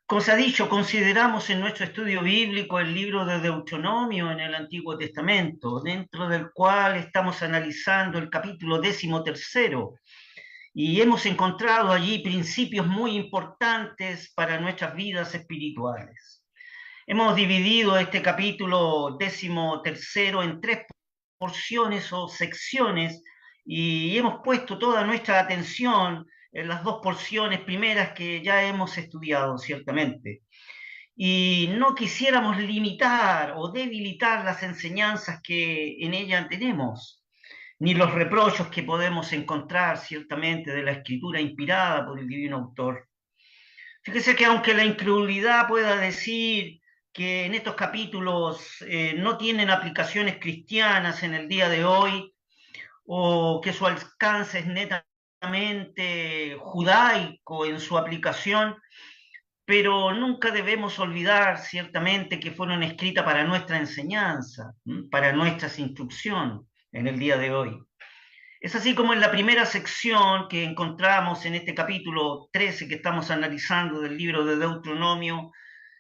Como se ha dicho, consideramos en nuestro estudio bíblico el libro de Deuteronomio en el Antiguo Testamento, dentro del cual estamos analizando el capítulo 13, y hemos encontrado allí principios muy importantes para nuestras vidas espirituales. Hemos dividido este capítulo 13 en tres porciones o secciones y hemos puesto toda nuestra atención en las dos porciones primeras que ya hemos estudiado, ciertamente. Y no quisiéramos limitar o debilitar las enseñanzas que en ella tenemos, ni los reprochos que podemos encontrar ciertamente de la escritura inspirada por el divino autor. Fíjese que aunque la incredulidad pueda decir que en estos capítulos no tienen aplicaciones cristianas en el día de hoy, o que su alcance es netamente judaico en su aplicación, pero nunca debemos olvidar ciertamente que fueron escritas para nuestra enseñanza, para nuestra instrucción en el día de hoy. Es así como en la primera sección que encontramos en este capítulo 13 que estamos analizando del libro de Deuteronomio,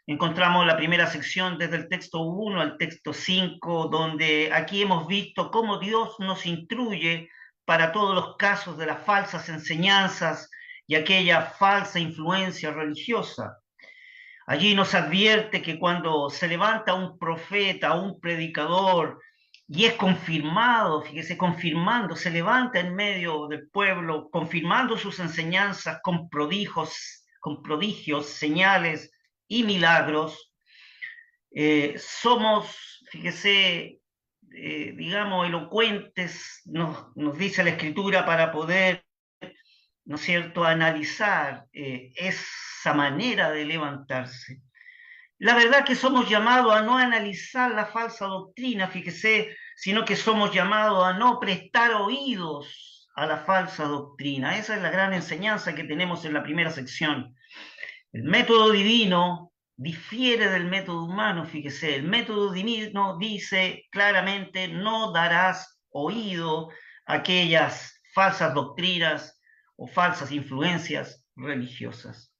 encontramos la primera sección desde el texto 1 al texto 5, donde aquí hemos visto cómo Dios nos instruye para todos los casos de las falsas enseñanzas y aquella falsa influencia religiosa. Allí nos advierte que cuando se levanta un profeta, un predicador, y es confirmado, fíjese, confirmando, se levanta en medio del pueblo, confirmando sus enseñanzas con prodigios, señales y milagros, somos, fíjese, digamos, elocuentes, nos dice la Escritura, para poder, ¿no es cierto?, analizar esa manera de levantarse. La verdad que somos llamados a no analizar la falsa doctrina, fíjese, sino que somos llamados a no prestar oídos a la falsa doctrina. Esa es la gran enseñanza que tenemos en la primera sección. El método divino difiere del método humano, fíjese. El método divino dice claramente: no darás oído a aquellas falsas doctrinas o falsas influencias religiosas.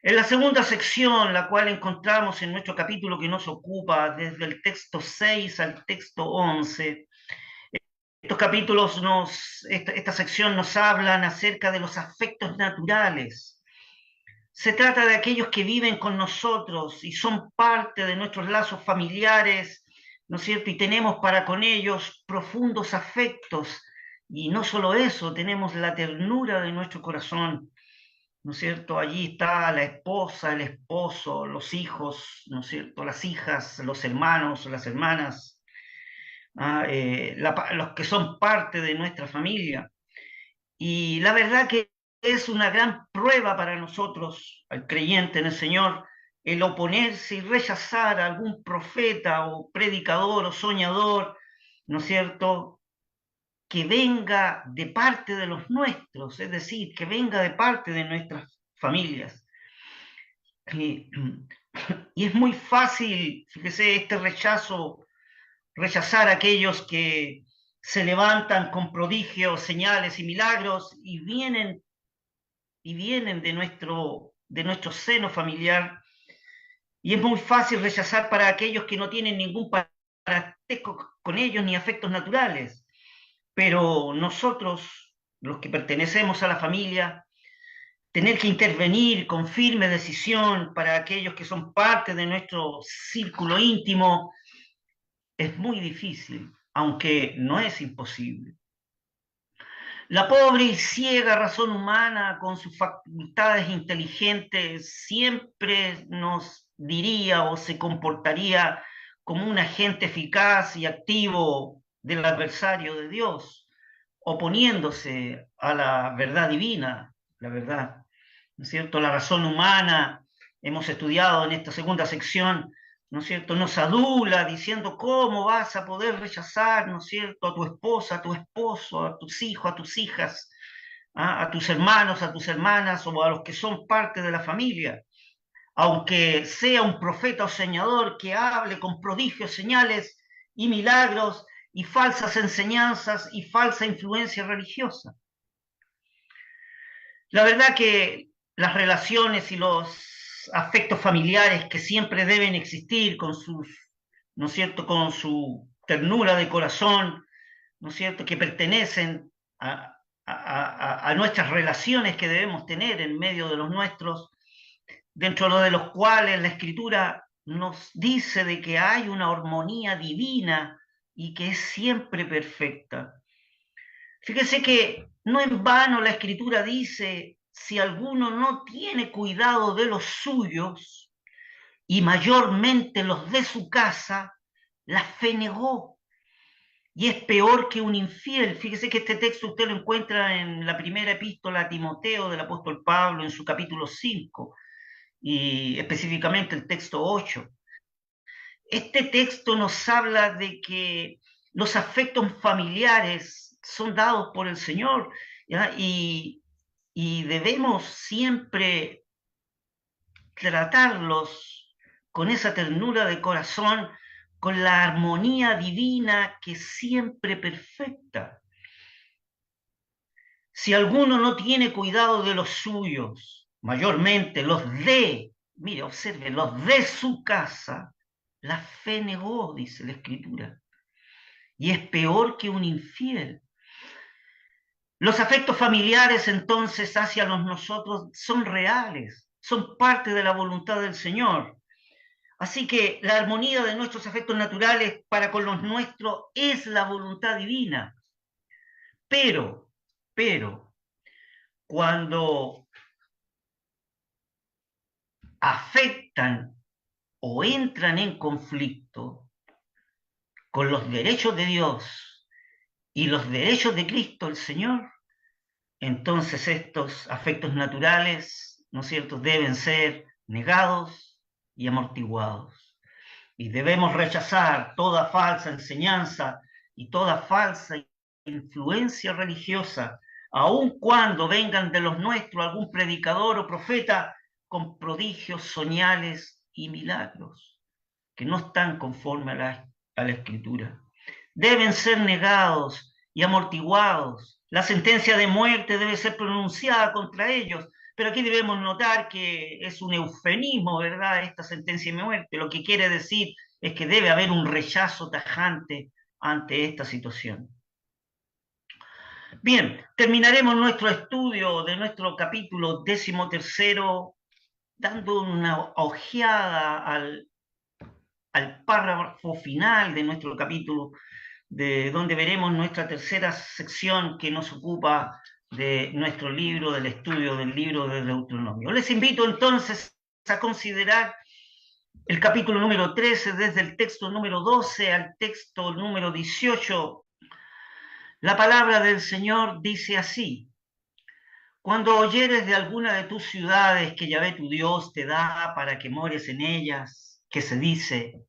En la segunda sección, la cual encontramos en nuestro capítulo que nos ocupa desde el texto 6 al texto 11, estos capítulos esta sección nos hablan acerca de los afectos naturales. Se trata de aquellos que viven con nosotros y son parte de nuestros lazos familiares, ¿no es cierto? Y tenemos para con ellos profundos afectos. Y no solo eso, tenemos la ternura de nuestro corazón, ¿no es cierto? Allí está la esposa, el esposo, los hijos, ¿no es cierto? Las hijas, los hermanos, las hermanas, los que son parte de nuestra familia. Y la verdad que es una gran prueba para nosotros, al creyente en el Señor, el oponerse y rechazar a algún profeta o predicador o soñador, ¿no es cierto?, que venga de parte de los nuestros, es decir, que venga de parte de nuestras familias. Y, y es muy fácil, fíjese, este rechazar a aquellos que se levantan con prodigios, señales y milagros y vienen de nuestro seno familiar. Y es muy fácil rechazar para aquellos que no tienen ningún parentesco con ellos ni afectos naturales. Pero nosotros, los que pertenecemos a la familia, tener que intervenir con firme decisión para aquellos que son parte de nuestro círculo íntimo es muy difícil, aunque no es imposible. La pobre y ciega razón humana, con sus facultades inteligentes, siempre nos diría o se comportaría como un agente eficaz y activo del adversario de Dios, oponiéndose a la verdad divina, la verdad, ¿no es cierto? La razón humana, hemos estudiado en esta segunda sección, ¿no es cierto?, nos adula diciendo cómo vas a poder rechazar, ¿no es cierto?, a tu esposa, a tu esposo, a tus hijos, a tus hijas, a tus hermanos, a tus hermanas o a los que son parte de la familia. Aunque sea un profeta o señador que hable con prodigios, señales y milagros y falsas enseñanzas y falsa influencia religiosa. La verdad que las relaciones y los los afectos familiares que siempre deben existir con sus, ¿no es cierto?, con su ternura de corazón, ¿no es cierto?, que pertenecen a nuestras relaciones que debemos tener en medio de los nuestros, dentro de los cuales la Escritura nos dice de que hay una armonía divina y que es siempre perfecta. Fíjese que no en vano la Escritura dice, si alguno no tiene cuidado de los suyos, y mayormente los de su casa, la fe negó. Y es peor que un infiel. Fíjese que este texto usted lo encuentra en la primera epístola a Timoteo del apóstol Pablo, en su capítulo 5, y específicamente el texto 8. Este texto nos habla de que los afectos familiares son dados por el Señor, ¿ya? Y debemos siempre tratarlos con esa ternura de corazón, con la armonía divina que es siempre perfecta. Si alguno no tiene cuidado de los suyos, mayormente mire, observe, los de su casa, la fe negó, dice la Escritura, y es peor que un infiel. Los afectos familiares entonces hacia nosotros son reales, son parte de la voluntad del Señor. Así que la armonía de nuestros afectos naturales para con los nuestros es la voluntad divina. Pero, cuando afectan o entran en conflicto con los derechos de Dios y los derechos de Cristo el Señor, entonces estos afectos naturales, ¿no es cierto?, deben ser negados y amortiguados. Y debemos rechazar toda falsa enseñanza y toda falsa influencia religiosa, aun cuando vengan de los nuestros algún predicador o profeta con prodigios, señales y milagros, que no están conforme a la Escritura. Deben ser negados y amortiguados. La sentencia de muerte debe ser pronunciada contra ellos, pero aquí debemos notar que es un eufemismo, ¿verdad?, esta sentencia de muerte. Lo que quiere decir es que debe haber un rechazo tajante ante esta situación. Bien, terminaremos nuestro estudio de nuestro capítulo 13 dando una ojeada al párrafo final de nuestro capítulo, de donde veremos nuestra tercera sección que nos ocupa de nuestro libro, del estudio del libro de Deuteronomio. Les invito entonces a considerar el capítulo número 13, desde el texto número 12 al texto número 18. La palabra del Señor dice así: cuando oyeres de alguna de tus ciudades que Yahvé tu Dios te da para que mores en ellas, que se dice,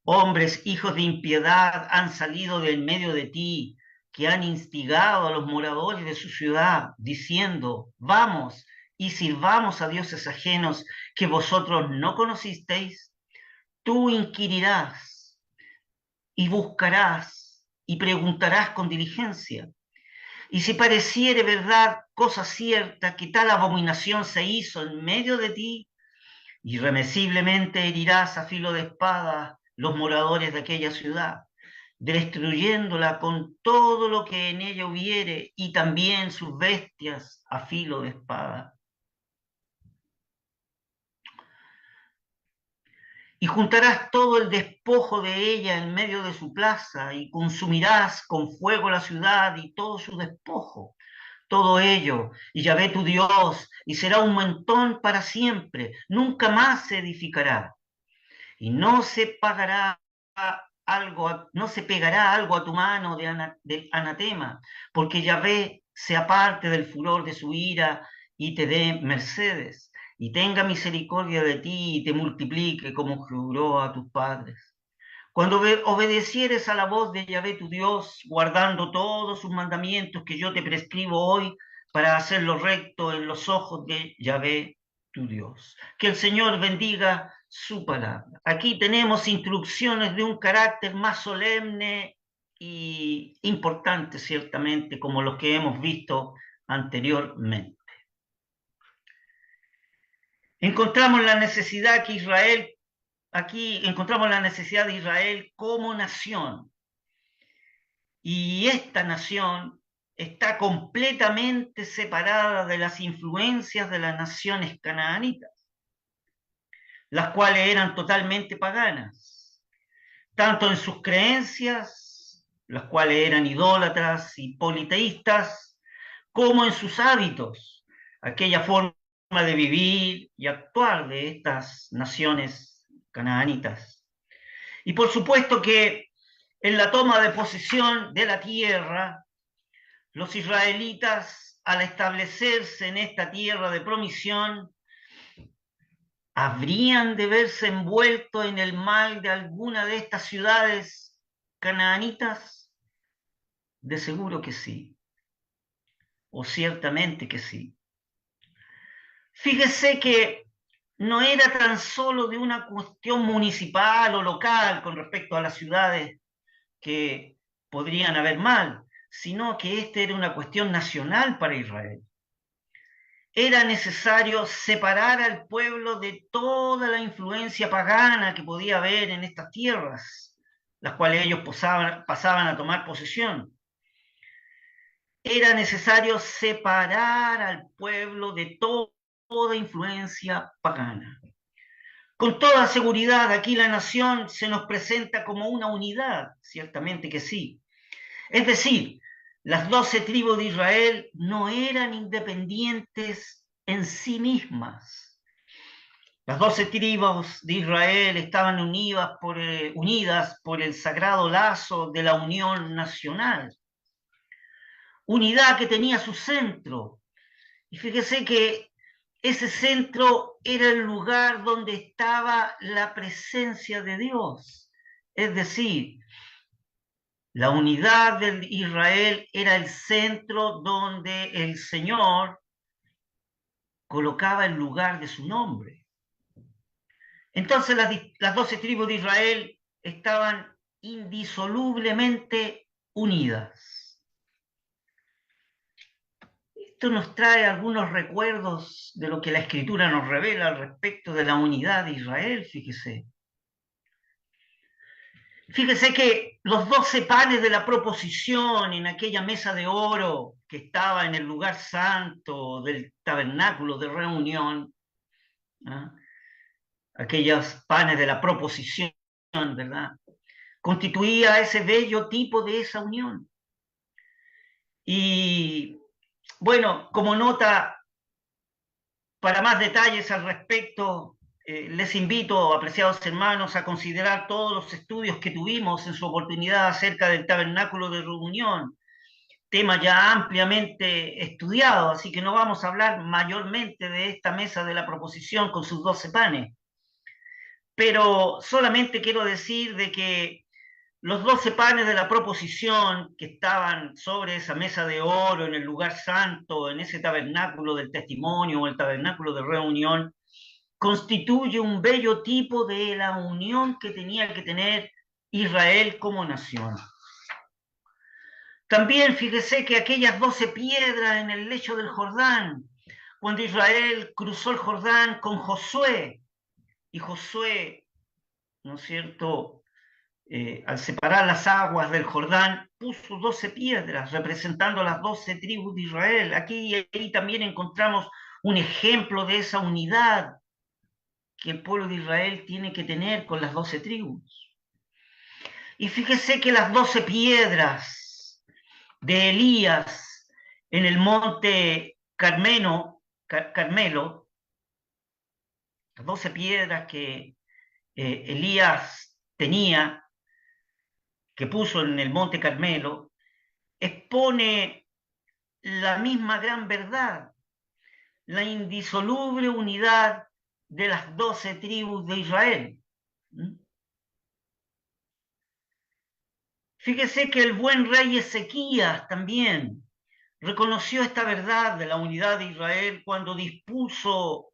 hombres hijos de impiedad han salido de en medio de ti, que han instigado a los moradores de su ciudad, diciendo, vamos y sirvamos a dioses ajenos que vosotros no conocisteis, tú inquirirás y buscarás y preguntarás con diligencia. Y si pareciere verdad, cosa cierta, que tal abominación se hizo en medio de ti, irremisiblemente herirás a filo de espada los moradores de aquella ciudad, destruyéndola con todo lo que en ella hubiere, y también sus bestias a filo de espada. Y juntarás todo el despojo de ella en medio de su plaza, y consumirás con fuego la ciudad y todo su despojo, todo ello, y Yahvé tu Dios, y será un montón para siempre, nunca más se edificará, y no se pagará algo, no se pegará algo a tu mano de anatema, porque Yahvé se aparte del furor de su ira y te dé mercedes, y tenga misericordia de ti y te multiplique como juró a tus padres. Cuando obedecieres a la voz de Yahvé tu Dios, guardando todos sus mandamientos que yo te prescribo hoy para hacerlo recto en los ojos de Yahvé tu Dios. Que el Señor bendiga su palabra. Aquí tenemos instrucciones de un carácter más solemne y importante, ciertamente, como los que hemos visto anteriormente. Encontramos la necesidad que Israel, aquí encontramos la necesidad de Israel como nación. Y esta nación está completamente separada de las influencias de las naciones canaanitas, las cuales eran totalmente paganas, tanto en sus creencias, las cuales eran idólatras y politeístas, como en sus hábitos, aquella forma de vivir y actuar de estas naciones canaanitas. Y por supuesto que en la toma de posesión de la tierra, los israelitas, al establecerse en esta tierra de promisión, ¿habrían de verse envueltos en el mal de alguna de estas ciudades canaanitas? De seguro que sí, o ciertamente que sí. Fíjese que no era tan solo de una cuestión municipal o local con respecto a las ciudades que podrían haber mal, sino que esta era una cuestión nacional para Israel. Era necesario separar al pueblo de toda la influencia pagana que podía haber en estas tierras, las cuales ellos pasaban a tomar posesión. Era necesario separar al pueblo de toda influencia pagana. Con toda seguridad, aquí la nación se nos presenta como una unidad, ciertamente que sí. Es decir, las 12 tribus de Israel no eran independientes en sí mismas. Las 12 tribus de Israel estaban unidas por el sagrado lazo de la unión nacional. Unidad que tenía su centro. Y fíjese que ese centro era el lugar donde estaba la presencia de Dios. Es decir, la unidad de Israel era el centro donde el Señor colocaba el lugar de su nombre. Entonces las 12 tribus de Israel estaban indisolublemente unidas. Esto nos trae algunos recuerdos de lo que la Escritura nos revela al respecto de la unidad de Israel, fíjese. Fíjese que los 12 panes de la proposición en aquella mesa de oro que estaba en el lugar santo del tabernáculo de reunión, ¿ah? Aquellos panes de la proposición, ¿verdad? Constituía ese bello tipo de esa unión. Y bueno, como nota, para más detalles al respecto, les invito, apreciados hermanos, a considerar todos los estudios que tuvimos en su oportunidad acerca del tabernáculo de reunión, tema ya ampliamente estudiado, así que no vamos a hablar mayormente de esta mesa de la proposición con sus 12 panes, pero solamente quiero decir de que los 12 panes de la proposición que estaban sobre esa mesa de oro en el lugar santo, en ese tabernáculo del testimonio o el tabernáculo de reunión, constituye un bello tipo de la unión que tenía que tener Israel como nación. También fíjese que aquellas 12 piedras en el lecho del Jordán, cuando Israel cruzó el Jordán con Josué, y Josué, ¿no es cierto?, al separar las aguas del Jordán, puso 12 piedras representando las 12 tribus de Israel. Aquí y ahí también encontramos un ejemplo de esa unidad que el pueblo de Israel tiene que tener con las 12 tribus. Y fíjese que las 12 piedras de Elías en el monte Carmelo, las 12 piedras que Elías tenía, que puso en el monte Carmelo, expone la misma gran verdad, la indisoluble unidad de las 12 tribus de Israel. Fíjese que el buen rey Ezequías también reconoció esta verdad de la unidad de Israel cuando dispuso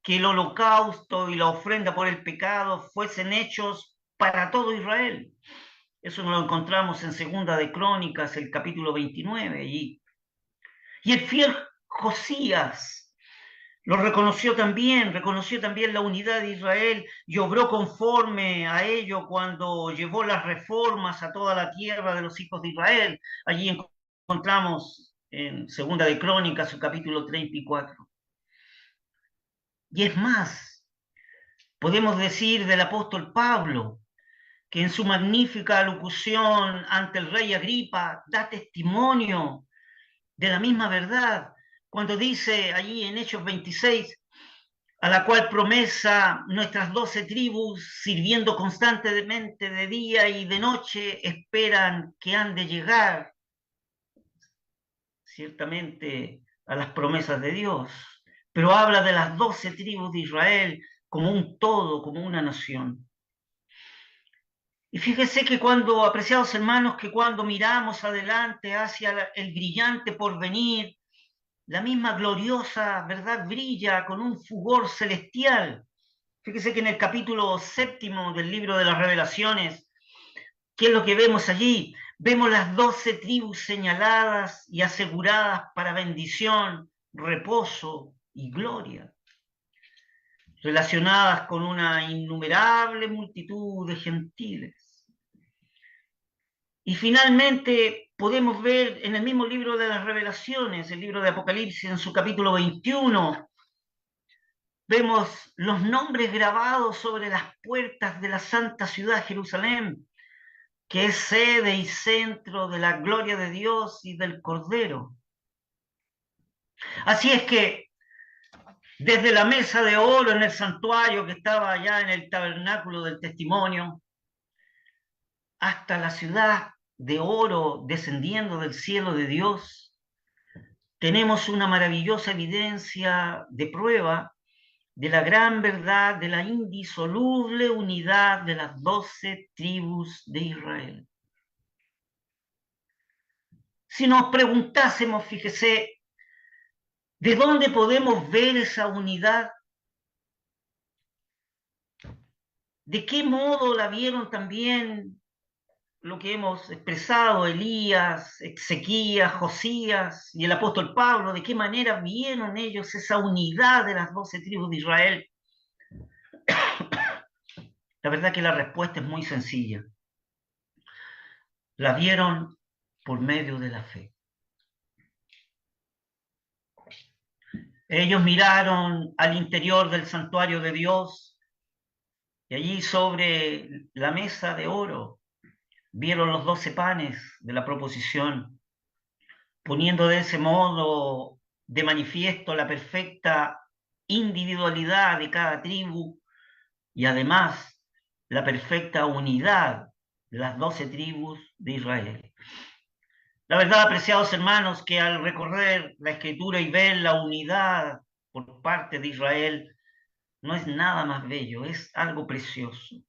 que el holocausto y la ofrenda por el pecado fuesen hechos para todo Israel. Eso lo encontramos en Segunda de Crónicas, el capítulo 29 allí. Y el fiel Josías Lo reconoció también la unidad de Israel y obró conforme a ello cuando llevó las reformas a toda la tierra de los hijos de Israel. Allí encontramos en Segunda de Crónicas, su capítulo 34. Y es más, podemos decir del apóstol Pablo, que en su magnífica alocución ante el rey Agripa da testimonio de la misma verdad, cuando dice allí en Hechos 26, a la cual promesa nuestras 12 tribus, sirviendo constantemente de día y de noche, esperan que han de llegar ciertamente a las promesas de Dios, pero habla de las 12 tribus de Israel como un todo, como una nación. Y fíjese que cuando, apreciados hermanos, que cuando miramos adelante hacia el brillante porvenir, la misma gloriosa verdad brilla con un fulgor celestial. Fíjese que en el capítulo 7 del libro de las Revelaciones, ¿qué es lo que vemos allí? Vemos las 12 tribus señaladas y aseguradas para bendición, reposo y gloria, relacionadas con una innumerable multitud de gentiles. Y finalmente podemos ver en el mismo libro de las Revelaciones, el libro de Apocalipsis, en su capítulo 21, vemos los nombres grabados sobre las puertas de la santa ciudad Jerusalén, que es sede y centro de la gloria de Dios y del Cordero. Así es que desde la mesa de oro en el santuario que estaba allá en el tabernáculo del testimonio, hasta la ciudad de oro descendiendo del cielo de Dios, tenemos una maravillosa evidencia de prueba de la gran verdad de la indisoluble unidad de las 12 tribus de Israel. Si nos preguntásemos, fíjese, ¿de dónde podemos ver esa unidad? ¿De qué modo la vieron también lo que hemos expresado, Elías, Ezequías, Josías y el apóstol Pablo? ¿De qué manera vieron ellos esa unidad de las 12 tribus de Israel? La verdad que la respuesta es muy sencilla. La vieron por medio de la fe. Ellos miraron al interior del santuario de Dios y allí sobre la mesa de oro vieron los 12 panes de la proposición, poniendo de ese modo de manifiesto la perfecta individualidad de cada tribu y además la perfecta unidad de las 12 tribus de Israel. La verdad, apreciados hermanos, que al recorrer la escritura y ver la unidad por parte de Israel, no es nada más bello, es algo precioso.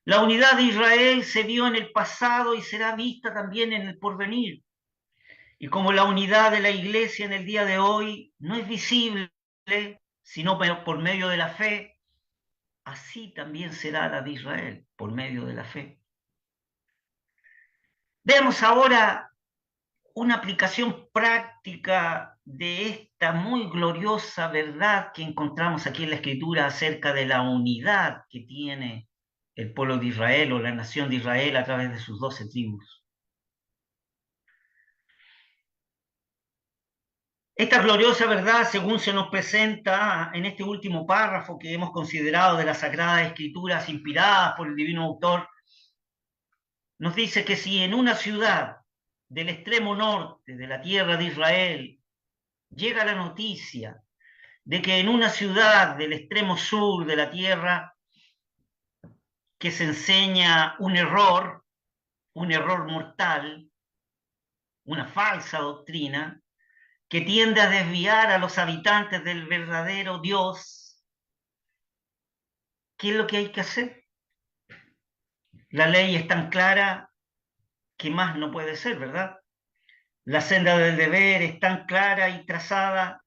La unidad de Israel se vio en el pasado y será vista también en el porvenir. Y como la unidad de la iglesia en el día de hoy no es visible, sino por medio de la fe, así también será la de Israel, por medio de la fe. Veamos ahora una aplicación práctica de esta muy gloriosa verdad que encontramos aquí en la Escritura acerca de la unidad que tiene el pueblo de Israel o la nación de Israel a través de sus 12 tribus. Esta gloriosa verdad, según se nos presenta en este último párrafo que hemos considerado de las Sagradas Escrituras inspiradas por el Divino Autor, nos dice que si en una ciudad del extremo norte de la tierra de Israel llega la noticia de que en una ciudad del extremo sur de la tierra que se enseña un error mortal, una falsa doctrina, que tiende a desviar a los habitantes del verdadero Dios, ¿qué es lo que hay que hacer? La ley es tan clara que más no puede ser, ¿verdad? La senda del deber es tan clara y trazada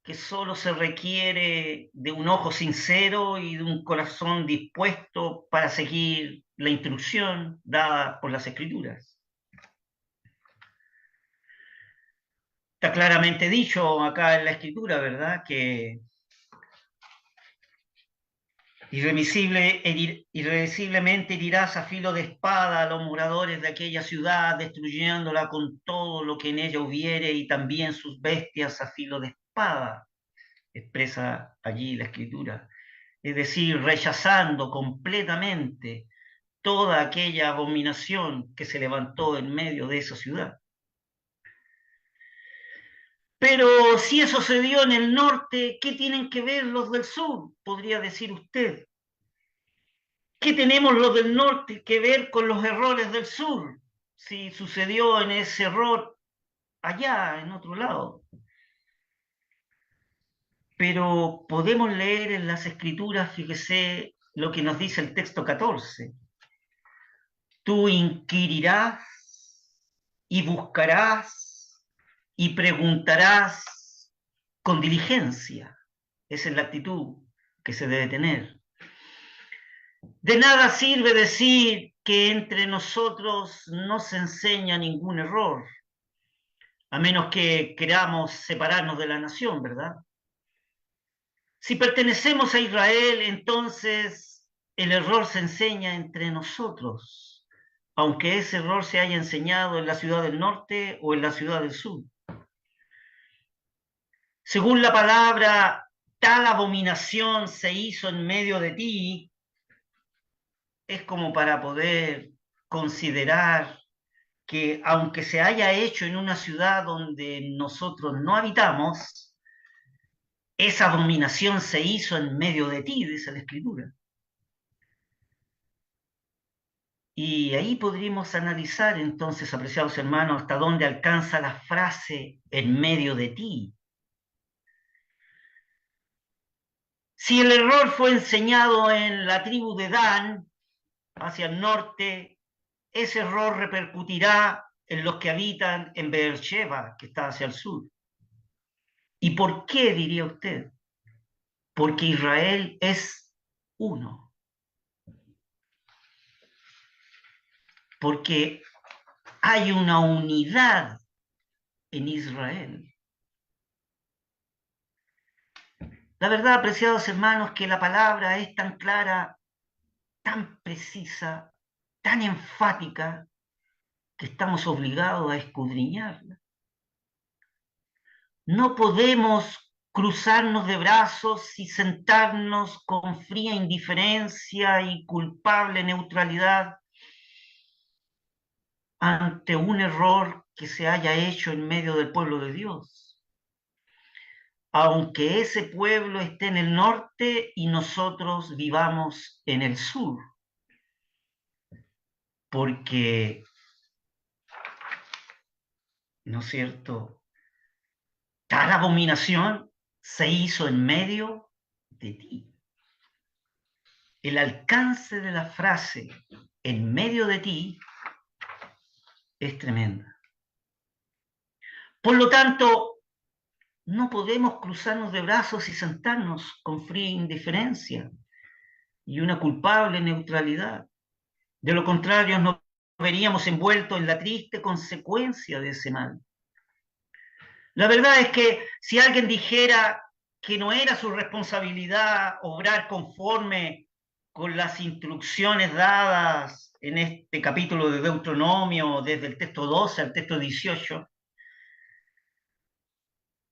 que solo se requiere de un ojo sincero y de un corazón dispuesto para seguir la instrucción dada por las Escrituras. Está claramente dicho acá en la escritura, ¿verdad? Que irremisiblemente herirás a filo de espada a los moradores de aquella ciudad, destruyéndola con todo lo que en ella hubiere y también sus bestias a filo de espada, expresa allí la escritura. Es decir, rechazando completamente toda aquella abominación que se levantó en medio de esa ciudad. Pero si eso se dio en el norte, ¿qué tienen que ver los del sur? Podría decir usted. ¿Qué tenemos los del norte que ver con los errores del sur? Si sucedió en ese error allá, en otro lado. Pero podemos leer en las escrituras, fíjese lo que nos dice el texto 14. Tú inquirirás y buscarás y preguntarás con diligencia. Esa es la actitud que se debe tener. De nada sirve decir que entre nosotros no se enseña ningún error, a menos que queramos separarnos de la nación, ¿verdad? Si pertenecemos a Israel, entonces el error se enseña entre nosotros, aunque ese error se haya enseñado en la ciudad del norte o en la ciudad del sur. Según la palabra, tal abominación se hizo en medio de ti, es como para poder considerar que aunque se haya hecho en una ciudad donde nosotros no habitamos, esa abominación se hizo en medio de ti, dice la Escritura. Y ahí podríamos analizar entonces, apreciados hermanos, hasta dónde alcanza la frase en medio de ti. Si el error fue enseñado en la tribu de Dan, hacia el norte, ese error repercutirá en los que habitan en Beersheba, que está hacia el sur. ¿Y por qué, diría usted? Porque Israel es uno. Porque hay una unidad en Israel. La verdad, apreciados hermanos, que la palabra es tan clara, tan precisa, tan enfática, que estamos obligados a escudriñarla. No podemos cruzarnos de brazos y sentarnos con fría indiferencia y culpable neutralidad ante un error que se haya hecho en medio del pueblo de Dios, aunque ese pueblo esté en el norte y nosotros vivamos en el sur, porque, ¿no es cierto?, tal abominación se hizo en medio de ti. El alcance de la frase en medio de ti es tremenda. Por lo tanto, no podemos cruzarnos de brazos y sentarnos con fría indiferencia y una culpable neutralidad. De lo contrario, nos veríamos envueltos en la triste consecuencia de ese mal. La verdad es que si alguien dijera que no era su responsabilidad obrar conforme con las instrucciones dadas en este capítulo de Deuteronomio, desde el texto 12 al texto 18,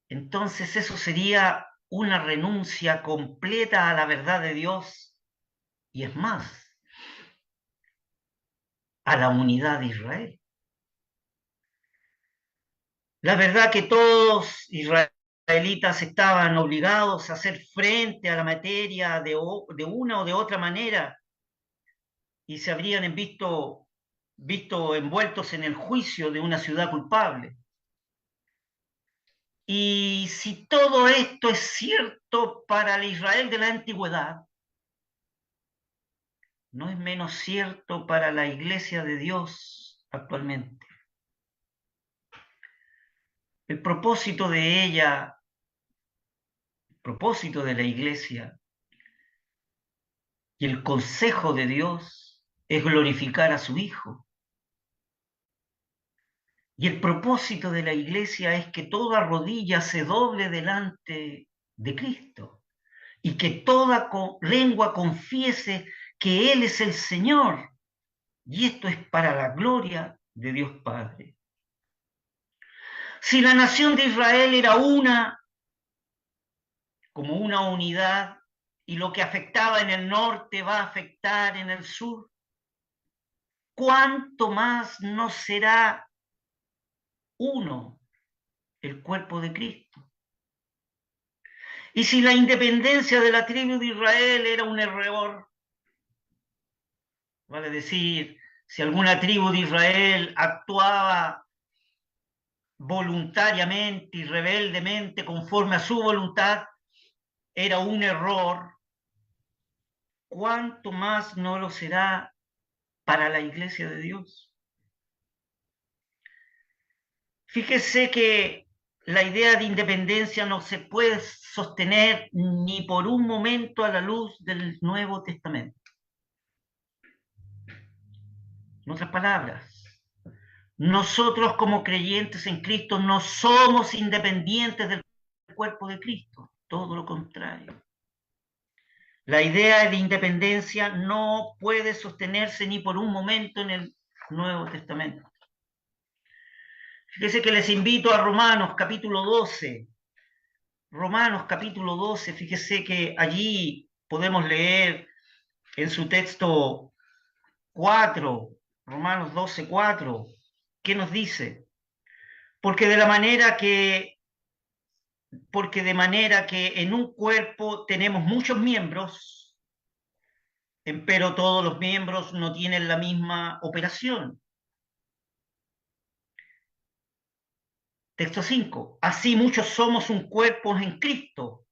entonces eso sería una renuncia completa a la verdad de Dios y es más, a la unidad de Israel. La verdad que todos israelitas estaban obligados a hacer frente a la materia de una o de otra manera y se habrían visto envueltos en el juicio de una ciudad culpable. Y si todo esto es cierto para el Israel de la antigüedad, no es menos cierto para la iglesia de Dios actualmente. El propósito de ella, el propósito de la iglesia y el consejo de Dios es glorificar a su Hijo. Y el propósito de la iglesia es que toda rodilla se doble delante de Cristo y que toda lengua confiese que Él es el Señor. Y esto es para la gloria de Dios Padre. Si la nación de Israel era una, como una unidad, y lo que afectaba en el norte va a afectar en el sur, ¿cuánto más no será uno el cuerpo de Cristo? Y si la independencia de la tribu de Israel era un error, vale decir, si alguna tribu de Israel actuaba voluntariamente y rebeldemente conforme a su voluntad, era un error, ¿cuánto más no lo será para la iglesia de Dios? Fíjese que la idea de independencia no se puede sostener ni por un momento a la luz del Nuevo Testamento. En otras palabras, nosotros como creyentes en Cristo no somos independientes del cuerpo de Cristo, todo lo contrario. La idea de independencia no puede sostenerse ni por un momento en el Nuevo Testamento. Fíjese que les invito a Romanos capítulo 12. Romanos capítulo 12, fíjese que allí podemos leer en su texto 4, Romanos 12, 4, ¿qué nos dice? Porque de la manera que porque de manera que en un cuerpo tenemos muchos miembros, pero todos los miembros no tienen la misma operación. Texto 5. Así muchos somos un cuerpo en Cristo,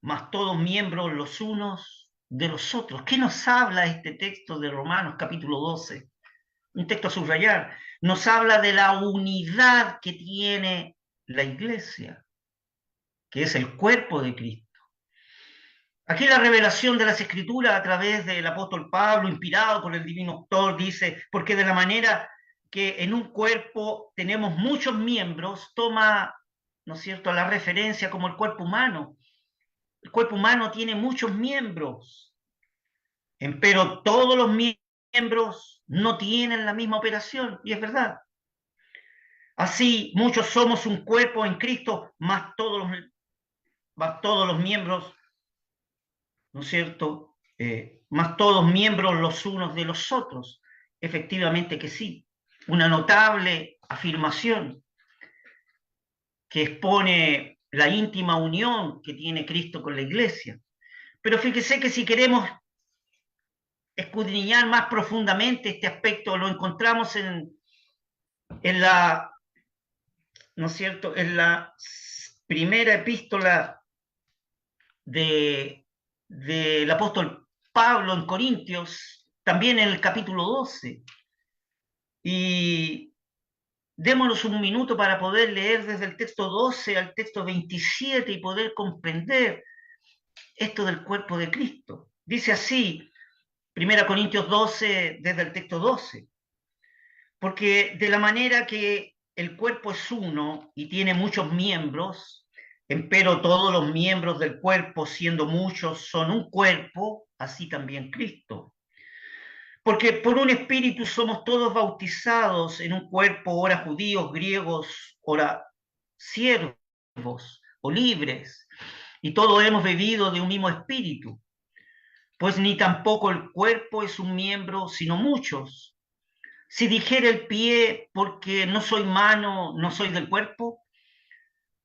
mas todos miembros los unos de los otros. ¿Qué nos habla este texto de Romanos capítulo 12? Un texto a subrayar. Nos habla de la unidad que tiene la iglesia, que es el cuerpo de Cristo. Aquí la revelación de las Escrituras a través del apóstol Pablo, inspirado por el divino autor, dice, porque de la manera que en un cuerpo tenemos muchos miembros, toma, ¿no es cierto?, la referencia como el cuerpo humano. El cuerpo humano tiene muchos miembros, pero todos los miembros no tienen la misma operación, y es verdad. Así, muchos somos un cuerpo en Cristo, más todos los miembros, ¿no es cierto? Más todos miembros los unos de los otros. Efectivamente que sí. Una notable afirmación que expone la íntima unión que tiene Cristo con la iglesia. Pero fíjese que si queremos escudriñar más profundamente este aspecto, lo encontramos en la, ¿no es cierto?, en la primera epístola del apóstol Pablo en Corintios, también en el capítulo 12. Y démonos un minuto para poder leer desde el texto 12 al texto 27 y poder comprender esto del cuerpo de Cristo. Dice así, 1 Corintios 12, desde el texto 12. Porque de la manera que el cuerpo es uno y tiene muchos miembros, empero todos los miembros del cuerpo, siendo muchos, son un cuerpo, así también Cristo. Porque por un espíritu somos todos bautizados en un cuerpo, ora judíos, griegos, ora siervos o libres, y todos hemos bebido de un mismo espíritu. Pues ni tampoco el cuerpo es un miembro, sino muchos. Si dijera el pie, porque no soy mano, no soy del cuerpo,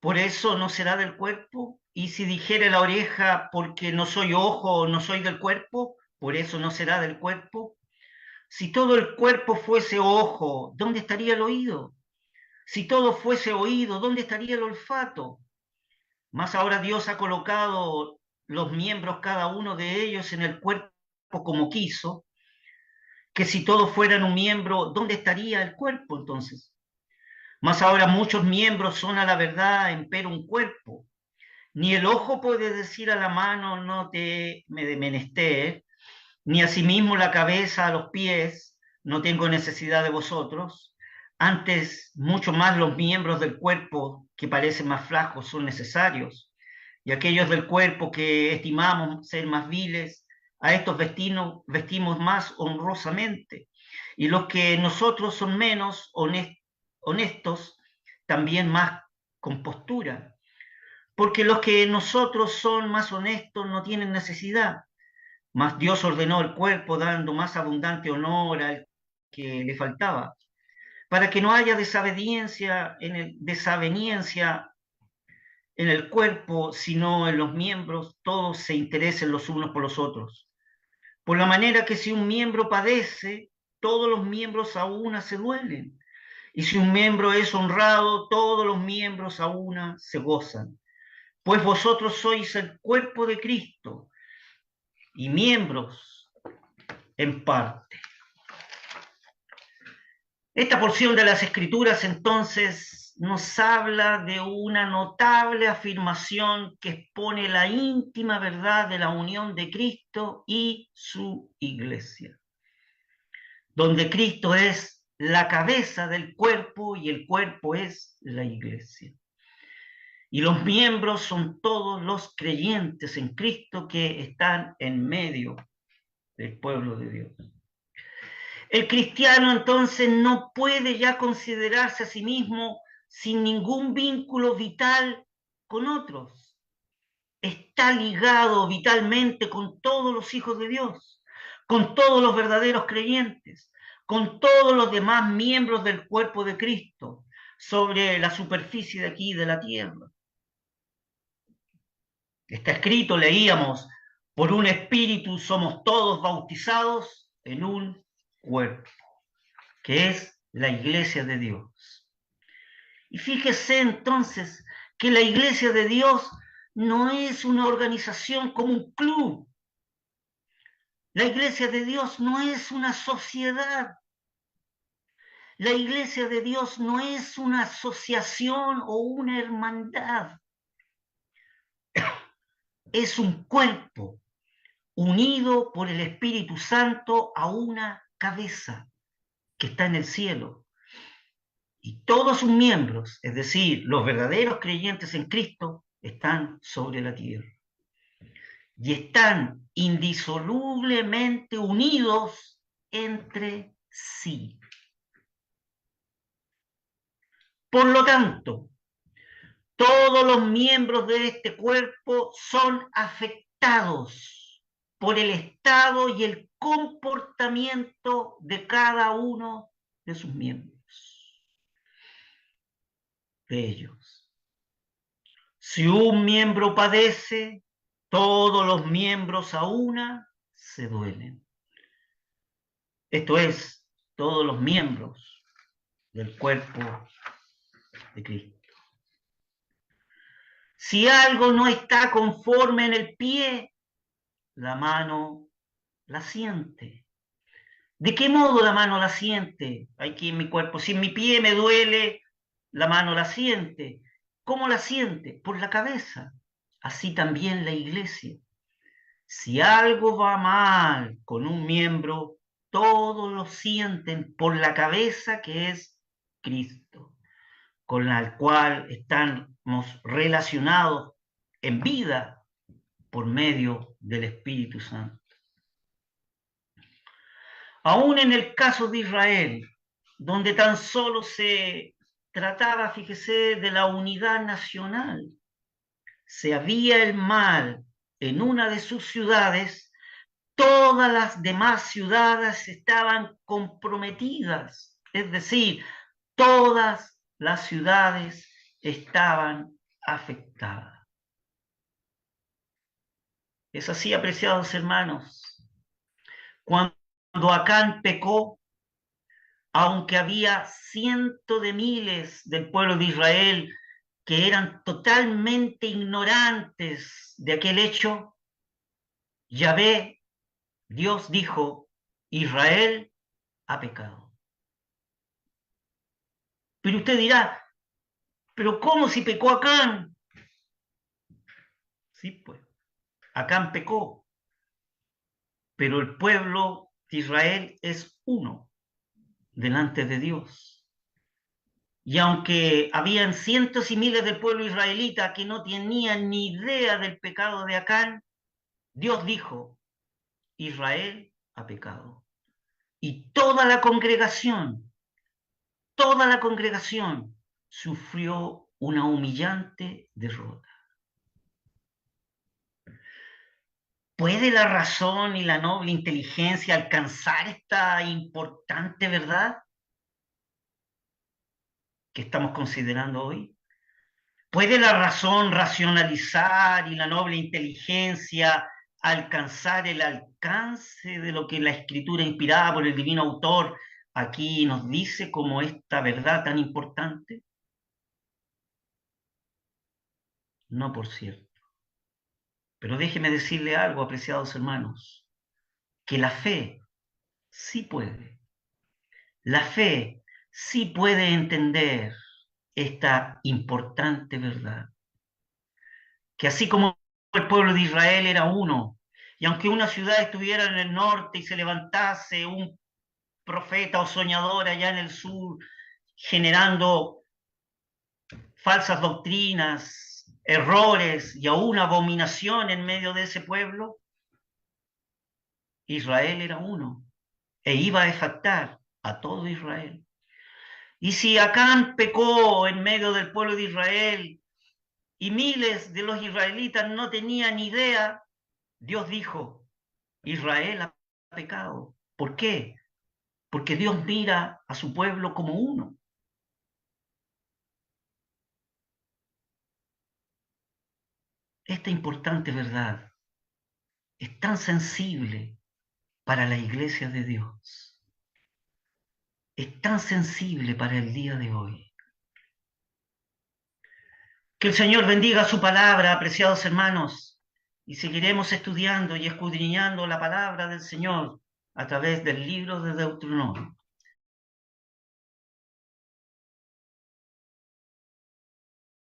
por eso no será del cuerpo. Y si dijera la oreja, porque no soy ojo, no soy del cuerpo, por eso no será del cuerpo. Si todo el cuerpo fuese ojo, ¿dónde estaría el oído? Si todo fuese oído, ¿dónde estaría el olfato? Mas ahora Dios ha colocado los miembros, cada uno de ellos, en el cuerpo como quiso, que si todos fueran un miembro, ¿dónde estaría el cuerpo entonces? Mas ahora muchos miembros son a la verdad, empero un cuerpo. Ni el ojo puede decir a la mano, no te me de menester, ni asimismo la cabeza a los pies, no tengo necesidad de vosotros. Antes, mucho más los miembros del cuerpo que parecen más flacos son necesarios, y aquellos del cuerpo que estimamos ser más viles, a estos vestimos más honrosamente, y los que nosotros son menos honestos, también más con postura, porque los que nosotros son más honestos no tienen necesidad, mas Dios ordenó el cuerpo dando más abundante honor al que le faltaba, para que no haya desaveniencia en el cuerpo, sino en los miembros, todos se interesen los unos por los otros. Por la manera que si un miembro padece, todos los miembros a una se duelen. Y si un miembro es honrado, todos los miembros a una se gozan. Pues vosotros sois el cuerpo de Cristo y miembros en parte. Esta porción de las Escrituras entonces nos habla de una notable afirmación que expone la íntima verdad de la unión de Cristo y su iglesia, donde Cristo es la cabeza del cuerpo y el cuerpo es la iglesia. Y los miembros son todos los creyentes en Cristo que están en medio del pueblo de Dios. El cristiano entonces no puede ya considerarse a sí mismo sin ningún vínculo vital con otros. Está ligado vitalmente con todos los hijos de Dios, con todos los verdaderos creyentes, con todos los demás miembros del cuerpo de Cristo sobre la superficie de aquí de la tierra. Está escrito, leíamos, por un espíritu somos todos bautizados en un cuerpo, que es la iglesia de Dios. Y fíjese entonces que la iglesia de Dios no es una organización como un club. La iglesia de Dios no es una sociedad. La iglesia de Dios no es una asociación o una hermandad. Es un cuerpo unido por el Espíritu Santo a una cabeza que está en el cielo. Y todos sus miembros, es decir, los verdaderos creyentes en Cristo, están sobre la tierra. Y están indisolublemente unidos entre sí. Por lo tanto, todos los miembros de este cuerpo son afectados por el estado y el comportamiento de cada uno de sus miembros, de ellos. Si un miembro padece, todos los miembros a una se duelen. Esto es, todos los miembros del cuerpo de Cristo. Si algo no está conforme en el pie, la mano la siente. ¿De qué modo la mano la siente? Aquí en mi cuerpo. Si en mi pie me duele, la mano la siente. ¿Cómo la siente? Por la cabeza. Así también la iglesia. Si algo va mal con un miembro, todos lo sienten por la cabeza que es Cristo, con la cual estamos relacionados en vida por medio del Espíritu Santo. Aún en el caso de Israel, donde tan solo se trataba, fíjese, de la unidad nacional, si había el mal en una de sus ciudades, todas las demás ciudades estaban comprometidas, es decir, todas las ciudades estaban afectadas. Es así, apreciados hermanos, cuando Acán pecó, aunque había cientos de miles del pueblo de Israel que eran totalmente ignorantes de aquel hecho, Yahvé, Dios dijo, Israel ha pecado. Pero usted dirá, pero ¿cómo si pecó Acán? Sí, pues, Acán pecó, pero el pueblo de Israel es uno delante de Dios. Y aunque habían cientos y miles del pueblo israelita que no tenían ni idea del pecado de Acán, Dios dijo, Israel ha pecado. Y toda la congregación sufrió una humillante derrota. ¿Puede la razón y la noble inteligencia alcanzar esta importante verdad que estamos considerando hoy? ¿Puede la razón racionalizar y la noble inteligencia alcanzar el alcance de lo que la escritura inspirada por el divino autor aquí nos dice como esta verdad tan importante? No, por cierto. Pero déjeme decirle algo, apreciados hermanos, que la fe sí puede. La fe sí puede entender esta importante verdad, que así como el pueblo de Israel era uno, y aunque una ciudad estuviera en el norte y se levantase un profeta o soñador allá en el sur, generando falsas doctrinas, errores y aún abominación en medio de ese pueblo, Israel era uno e iba a afectar a todo Israel. Y si Acán pecó en medio del pueblo de Israel y miles de los israelitas no tenían idea, Dios dijo, Israel ha pecado. ¿Por qué? Porque Dios mira a su pueblo como uno. Esta importante verdad es tan sensible para la iglesia de Dios. Es tan sensible para el día de hoy. Que el Señor bendiga su palabra, apreciados hermanos, y seguiremos estudiando y escudriñando la palabra del Señor a través del libro de Deuteronomio.